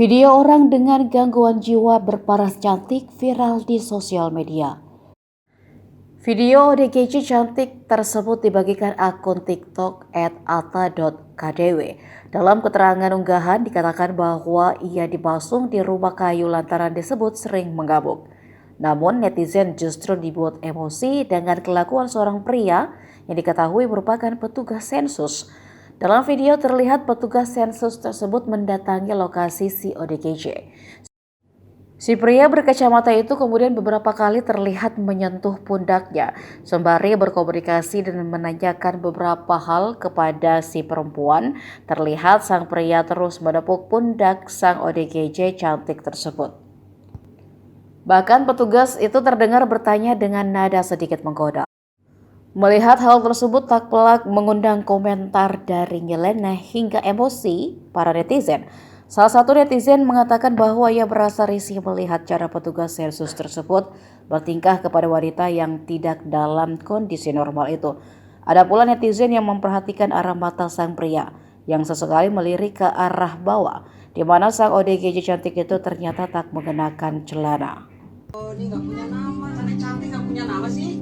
Video orang dengan gangguan jiwa berparas cantik viral di sosial media. Video ODGJ cantik tersebut dibagikan akun TikTok @ata.kdw. Dalam keterangan unggahan dikatakan bahwa ia dipasung di rumah kayu lantaran disebut sering menggabung. Namun netizen justru dibuat emosi dengan kelakuan seorang pria yang diketahui merupakan petugas sensus. Dalam video terlihat petugas sensus tersebut mendatangi lokasi si ODGJ. Si pria berkacamata itu kemudian beberapa kali terlihat menyentuh pundaknya, sembari berkomunikasi dan menanyakan beberapa hal kepada si perempuan. Terlihat sang pria terus menepuk pundak sang ODGJ cantik tersebut. Bahkan petugas itu terdengar bertanya dengan nada sedikit menggoda. Melihat hal tersebut tak pelak mengundang komentar dari nyeleneh hingga emosi para netizen. Salah satu netizen mengatakan bahwa ia merasa risih melihat cara petugas sensus tersebut bertingkah kepada wanita yang tidak dalam kondisi normal itu. Ada pula netizen yang memperhatikan arah mata sang pria yang sesekali melirik ke arah bawah, di mana sang ODGJ cantik itu ternyata tak mengenakan celana. Oh, ini nggak punya nama, cantik cantik nggak punya nama sih?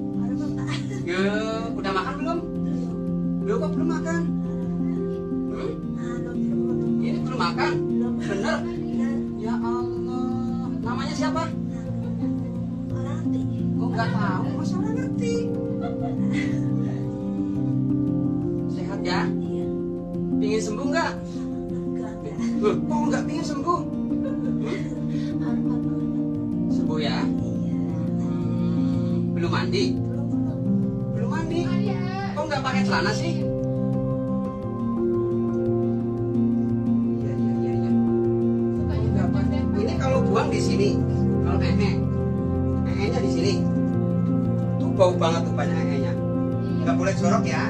Ya, udah makan belum? Belum kok belum makan? Ini belum makan? Bener? Ya Allah, namanya siapa? Oh nggak tahu, masa orang ngerti? Sehat ya? Pingin sembuh nggak? Kok nggak pingin sembuh? Sembuh ya? Belum mandi? Belum mandi? Kok nggak pakai celana sih? Iya. Nggak pakai. Ini kalau buang di sini, kalau ehnya di sini. Tuh bau banget tuh banyak ehnya. Nggak boleh jorok ya.